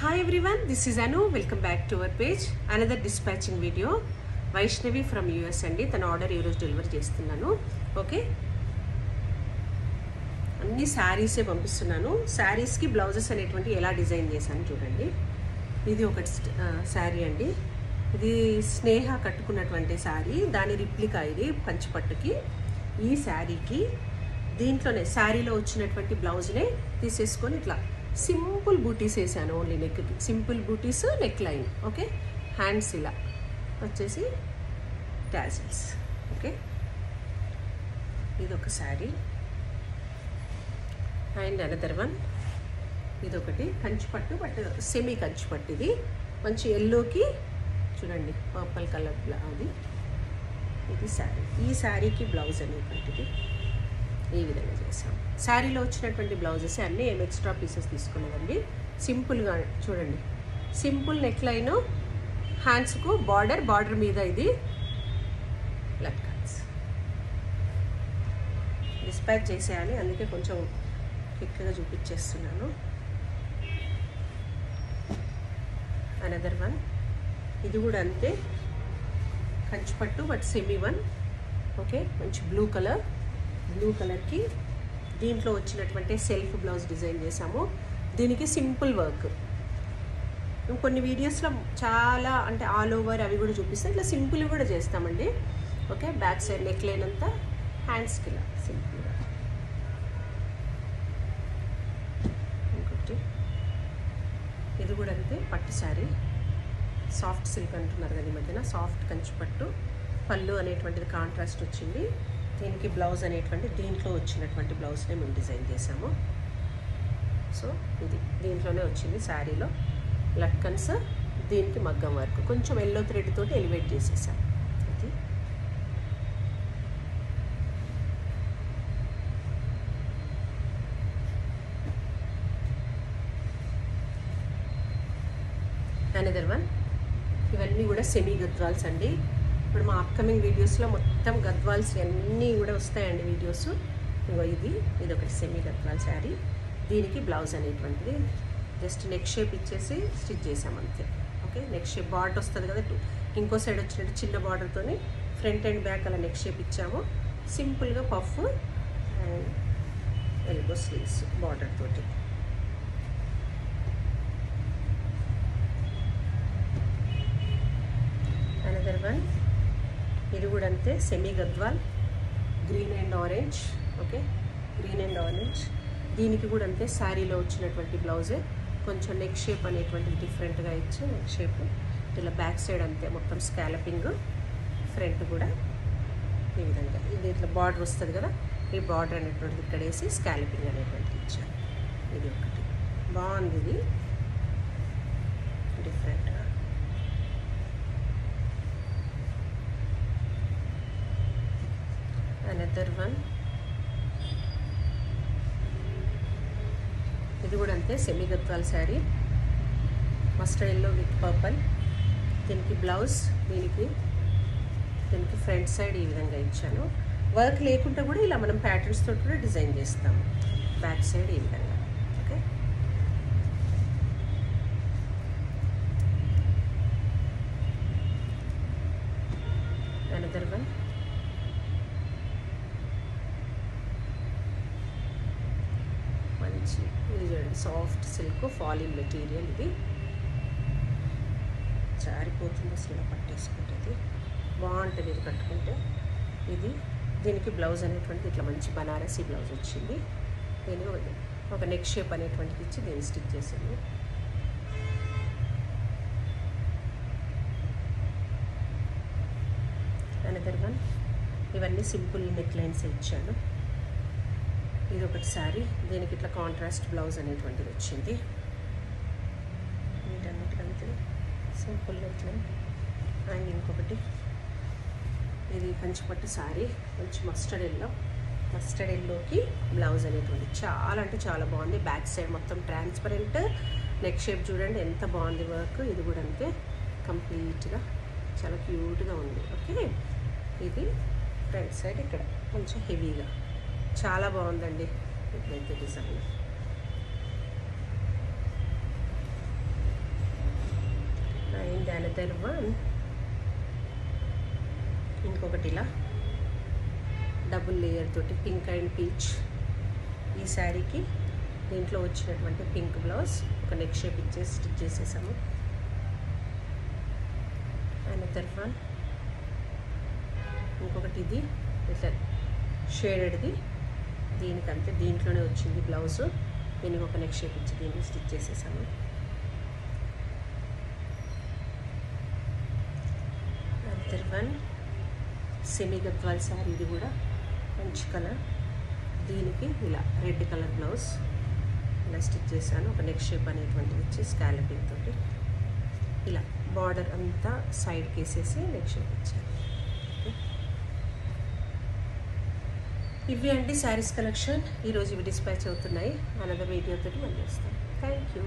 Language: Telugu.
Hi everyone, this is Anu. Welcome back to our page. Another dispatching video. Vaishnavi from US అండి. తన ఆర్డర్ ఈ రోజు డెలివరీ చేస్తున్నాను. ఓకే, అన్ని శారీసే పంపిస్తున్నాను. శారీస్కి బ్లౌజెస్ అనేటువంటి ఎలా డిజైన్ చేశాను చూడండి. ఇది ఒక శారీ అండి. ఇది స్నేహ కట్టుకున్నటువంటి శారీ. దాని రిప్లికా ఇది కంచిపట్టుకి. ఈ శారీకి దీంట్లోనే శారీలో వచ్చినటువంటి బ్లౌజ్నే తీసేసుకొని ఇట్లా సింపుల్ బూటీస్ వేసాను. ఓన్లీ నెక్కి సింపుల్ బూటీస్, నెక్ లైన్. ఓకే, హ్యాండ్స్ ఇలా వచ్చేసి టాజిల్స్. ఓకే, ఇది ఒక శారీ. అండ్ అనదర్ వన్, ఇదొకటి కంచిపట్టు, బట్ సెమీ కంచిపట్టు. ఇది మంచి ఎల్లోకి చూడండి పర్పుల్ కలర్ అది. ఇది శారీ. ఈ శారీకి బ్లౌజ్ అనేటువంటిది ఈ విధంగా చేసాం. శారీలో వచ్చినటువంటి బ్లౌజెస్ అన్నీ ఏం ఎక్స్ట్రా పీసెస్ తీసుకున్నామండి. సింపుల్గా చూడండి, సింపుల్ నెక్ లైన్, హ్యాండ్స్కు బార్డర్ మీద ఇది లట్కన్స్. డిస్పాచ్ చేసేయాలి, అందుకే కొంచెం క్విక్గా చూపించేస్తున్నాను. అనదర్ వన్, ఇది కూడా అంతే కంచిపట్టు, బట్ సెమీ వన్. ఓకే, మంచి బ్లూ కలర్కి దీంట్లో వచ్చినటువంటి సెల్ఫ్ బ్లౌజ్ డిజైన్ చేసాము. దీనికి సింపుల్ వర్క్. కొన్ని వీడియోస్లో చాలా అంటే ఆల్ ఓవర్ అవి కూడా చూపిస్తాం. ఇట్లా సింపుల్ కూడా చేస్తామండి. Okay, back side neck line అంతా, హ్యాండ్స్కి ఇలా సింపుల్గా. ఇంకొకటి, ఇది కూడా అంతే పట్టు శారీ. సాఫ్ట్ సిల్క్ అంటున్నారు కదా ఈ మధ్యన, సాఫ్ట్ కంచిపట్టు. పళ్ళు అనేటువంటిది కాంట్రాస్ట్ వచ్చింది. దీనికి బ్లౌజ్ అనేటువంటి దీంట్లో వచ్చినటువంటి బ్లౌజ్నే మేము డిజైన్ చేసాము. సో ఇది దీంట్లోనే వచ్చింది శారీలో లట్కన్స్. దీనికి మగ్గం వర్క్ కొంచెం ఎల్లో థ్రెడ్ తోటి ఎలివేట్ చేసేసాం. ఇది అనదర్ వన్. ఇవన్నీ కూడా సెమీ గద్వాల్స్ అండి. ఇప్పుడు మా అప్కమింగ్ వీడియోస్లో మొత్తం గద్వాల్స్ అన్నీ కూడా వస్తాయండి వీడియోస్. ఇది ఒకటి సెమీ గద్వాల్ శారీ. దీనికి బ్లౌజ్ అనేటువంటిది జస్ట్ నెక్ షేప్ ఇచ్చేసి స్టిచ్ చేసాం అంతే. ఓకే, నెక్ షేప్ బార్డర్ వస్తుంది కదా, ఇంకో సైడ్ వచ్చినట్టు చిన్న బార్డర్తో ఫ్రంట్ అండ్ బ్యాక్ అలా నెక్ షేప్ ఇచ్చాము. సింపుల్గా puff and elbow sleeves border తోటి. అనదర్ వన్, ఇది కూడా అంతే semi Gadwal, green and orange. Okay, green and orange. దీనికి కూడా అంతే శారీలో వచ్చినటువంటి బ్లౌజే. కొంచెం నెక్ షేప్ అనేటువంటిది డిఫరెంట్గా ఇచ్చి నెక్ షేప్ ఇలా బ్యాక్ సైడ్ అంతే మొత్తం స్కాలపింగ్, ఫ్రంట్ కూడా ఈ విధంగా. ఇది ఇట్లా బార్డర్ వస్తుంది కదా, ఈ బార్డర్ అనేటువంటిది ఇక్కడ వేసి స్కాలపింగ్ అనేటువంటిది ఇచ్చాను. ఇది ఒకటి బాగుంది, ఇది డిఫరెంట్గా. అనదర్ వన్, ఇది కూడా అంతే semi Gadwal sari. Mustard yellow with purple. దీనికి బ్లౌజ్, దీనికి ఫ్రంట్ సైడ్ ఈ విధంగా ఇచ్చాను. వర్క్ లేకుండా కూడా ఇలా మనం ప్యాటర్న్స్ తోటి కూడా డిజైన్ చేస్తాము. బ్యాక్ సైడ్ ఈ విధంగా. Okay, another one. ఇది చూడండి, సాఫ్ట్ సిల్క్ ఫాలింగ్ మెటీరియల్. ఇది జారిపోతుంది అసలు పట్టేసుకుంటుంది, బాగుంటుంది ఇది కట్టుకుంటే. దీనికి బ్లౌజ్ అనేటువంటిది ఇట్లా మంచి బనారసీ బ్లౌజ్ వచ్చింది. దీనికి ఒక నెక్ షేప్ అనేటువంటిది ఇచ్చి దీన్ని స్టిచ్ చేసాను. అనదర్ వన్, ఇవన్నీ సింపుల్ నెక్ లైన్స్ ఇచ్చాను. ఇది ఒకటి శారీ. దీనికి ఇట్లా కాంట్రాస్ట్ బ్లౌజ్ అనేటువంటిది వచ్చింది. వీటన్నిటికంటే సింపుల్ నెక్ లైన్. అండ్ ఇంకొకటి, ఇది కంచిపట్టు శారీ, మంచి మస్టర్డ్ ఎల్లోకి బ్లౌజ్ అనేటువంటి చాలా అంటే చాలా బాగుంది. బ్యాక్ సైడ్ మొత్తం ట్రాన్స్పరెంట్, నెక్ షేప్ చూడండి ఎంత బాగుంది వర్క్. ఇది కూడా అంతే కంప్లీట్గా చాలా క్యూట్గా ఉంది. ఓకే, ఇది ఫ్రంట్ సైడ్ ఇక్కడ కొంచెం హెవీగా చాలా బాగుందండి ఇప్పుడైతే డిజైన్. అనదర్ వన్ ఇంకొకటి ఇలా డబుల్ లేయర్ తోటి పింక్ అండ్ పీచ్. ఈ శారీకి దీంట్లో వచ్చినటువంటి పింక్ బ్లౌజ్ ఒక నెక్ షేప్ ఇచ్చేసి స్టిచ్ చేసేసాము. అనదర్ వన్ ఇంకొకటి ఇది ఇట్లా షేడెడ్ది, దీనికంటే దీంట్లోనే వచ్చింది బ్లౌజ్, దీనికి ఒక నెక్ షేప్ ఇచ్చి దీన్ని స్టిచ్ చేసేసాము. Another one semi Gadwal sari, ఇది కూడా మంచి కలర్, దీనికి ఇలా రెడ్ కలర్ బ్లౌజ్ ఇలా స్టిచ్ చేశాను. ఒక నెక్ షేప్ అనేటువంటిది ఇచ్చి స్కాలపింగ్ తోటి ఇలా బార్డర్ అంతా సైడ్కి వేసేసి నెక్ షేప్ ఇచ్చాను. ఇవి అండి శారీస్ కలెక్షన్. ఈరోజు ఇవి డిస్పాచ్ అవుతున్నాయి. అనదర్ వీడియోతో మళ్ళీ వస్తాను. Thank you.